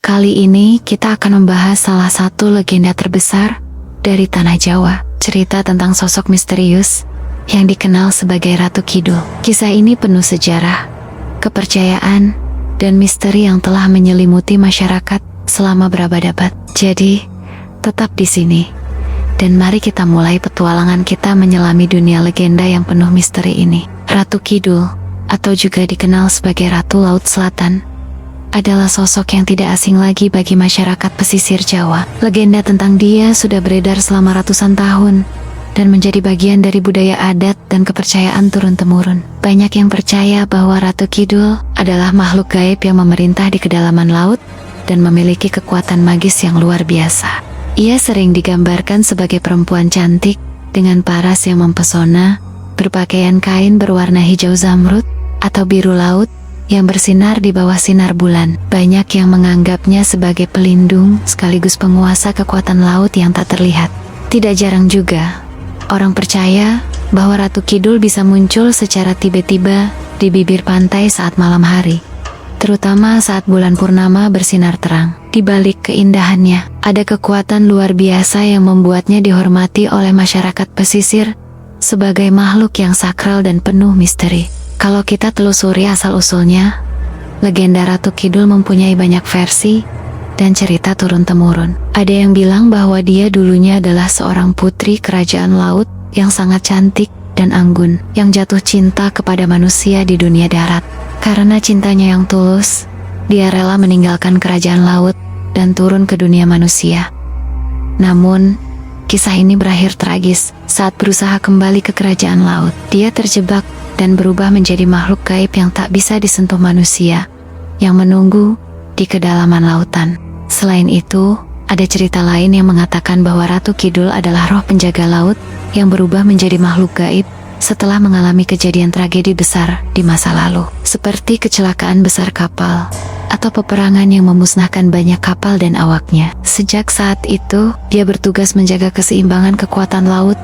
Kali ini kita akan membahas salah satu legenda terbesar dari tanah Jawa. Cerita tentang sosok misterius yang dikenal sebagai Ratu Kidul. Kisah ini penuh sejarah, kepercayaan, dan misteri yang telah menyelimuti masyarakat selama berabad-abad. Jadi, tetap di sini. Dan mari kita mulai petualangan kita menyelami dunia legenda yang penuh misteri ini. Ratu Kidul, atau juga dikenal sebagai Ratu Laut Selatan, adalah sosok yang tidak asing lagi bagi masyarakat pesisir Jawa. Legenda tentang dia sudah beredar selama ratusan tahun dan menjadi bagian dari budaya adat dan kepercayaan turun-temurun. Banyak yang percaya bahwa Ratu Kidul adalah makhluk gaib yang memerintah di kedalaman laut dan memiliki kekuatan magis yang luar biasa. Ia sering digambarkan sebagai perempuan cantik dengan paras yang mempesona, berpakaian kain berwarna hijau zamrud atau biru laut yang bersinar di bawah sinar bulan. Banyak yang menganggapnya sebagai pelindung sekaligus penguasa kekuatan laut yang tak terlihat. Tidak jarang juga orang percaya bahwa Ratu Kidul bisa muncul secara tiba-tiba di bibir pantai saat malam hari, terutama saat bulan purnama bersinar terang. Di balik keindahannya, ada kekuatan luar biasa yang membuatnya dihormati oleh masyarakat pesisir sebagai makhluk yang sakral dan penuh misteri. Kalau kita telusuri asal-usulnya, legenda Ratu Kidul mempunyai banyak versi dan cerita turun-temurun. Ada yang bilang bahwa dia dulunya adalah seorang putri kerajaan laut yang sangat cantik dan anggun, yang jatuh cinta kepada manusia di dunia darat. Karena cintanya yang tulus, dia rela meninggalkan kerajaan laut dan turun ke dunia manusia. Namun, kisah ini berakhir tragis saat berusaha kembali ke kerajaan laut. Dia terjebak dan berubah menjadi makhluk gaib yang tak bisa disentuh manusia, yang menunggu di kedalaman lautan. Selain itu, ada cerita lain yang mengatakan bahwa Ratu Kidul adalah roh penjaga laut yang berubah menjadi makhluk gaib setelah mengalami kejadian tragedi besar di masa lalu, seperti kecelakaan besar kapal atau peperangan yang memusnahkan banyak kapal dan awaknya. Sejak saat itu, dia bertugas menjaga keseimbangan kekuatan laut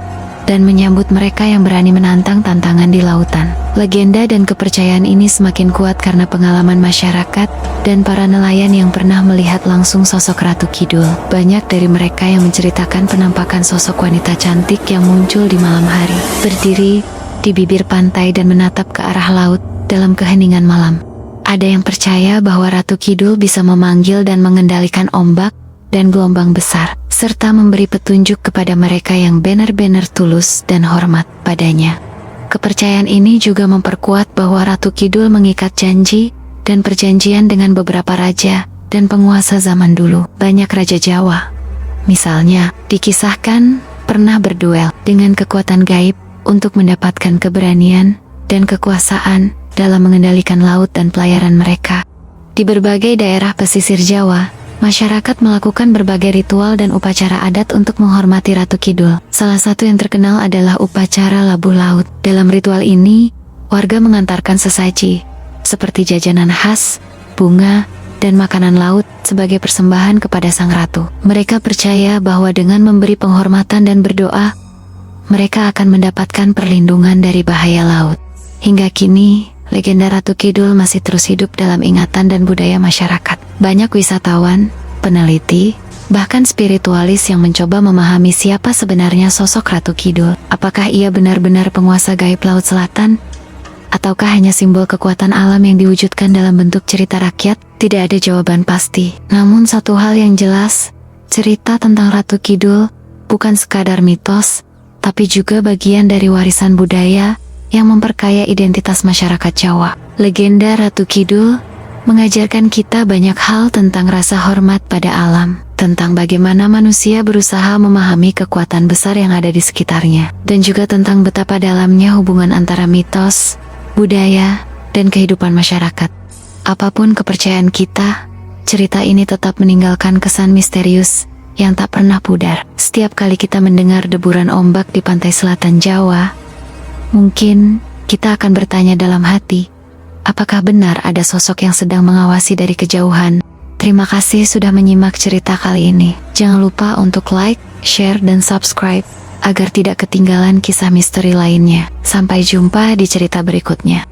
dan menyambut mereka yang berani menantang tantangan di lautan. Legenda dan kepercayaan ini semakin kuat karena pengalaman masyarakat dan para nelayan yang pernah melihat langsung sosok Ratu Kidul. Banyak dari mereka yang menceritakan penampakan sosok wanita cantik yang muncul di malam hari, berdiri di bibir pantai dan menatap ke arah laut dalam keheningan malam. Ada yang percaya bahwa Ratu Kidul bisa memanggil dan mengendalikan ombak dan gelombang besar, serta memberi petunjuk kepada mereka yang benar-benar tulus dan hormat padanya. Kepercayaan ini juga memperkuat bahwa Ratu Kidul mengikat janji dan perjanjian dengan beberapa raja dan penguasa zaman dulu. Banyak raja Jawa, misalnya, dikisahkan pernah berduel dengan kekuatan gaib untuk mendapatkan keberanian dan kekuasaan dalam mengendalikan laut dan pelayaran mereka. Di berbagai daerah pesisir Jawa, masyarakat melakukan berbagai ritual dan upacara adat untuk menghormati Ratu Kidul. Salah satu yang terkenal adalah upacara labuh laut. Dalam ritual ini, warga mengantarkan sesaji, seperti jajanan khas, bunga, dan makanan laut sebagai persembahan kepada sang ratu. Mereka percaya bahwa dengan memberi penghormatan dan berdoa, mereka akan mendapatkan perlindungan dari bahaya laut. Hingga kini, legenda Ratu Kidul masih terus hidup dalam ingatan dan budaya masyarakat. Banyak wisatawan, peneliti, bahkan spiritualis yang mencoba memahami siapa sebenarnya sosok Ratu Kidul. Apakah ia benar-benar penguasa gaib Laut Selatan? Ataukah hanya simbol kekuatan alam yang diwujudkan dalam bentuk cerita rakyat? Tidak ada jawaban pasti. Namun satu hal yang jelas, cerita tentang Ratu Kidul bukan sekadar mitos, tapi juga bagian dari warisan budaya yang memperkaya identitas masyarakat Jawa. Legenda Ratu Kidul mengajarkan kita banyak hal tentang rasa hormat pada alam, tentang bagaimana manusia berusaha memahami kekuatan besar yang ada di sekitarnya, dan juga tentang betapa dalamnya hubungan antara mitos, budaya, dan kehidupan masyarakat. Apapun kepercayaan kita, cerita ini tetap meninggalkan kesan misterius yang tak pernah pudar. Setiap kali kita mendengar deburan ombak di pantai selatan Jawa, mungkin kita akan bertanya dalam hati, apakah benar ada sosok yang sedang mengawasi dari kejauhan? Terima kasih sudah menyimak cerita kali ini. Jangan lupa untuk like, share, dan subscribe agar tidak ketinggalan kisah misteri lainnya. Sampai jumpa di cerita berikutnya.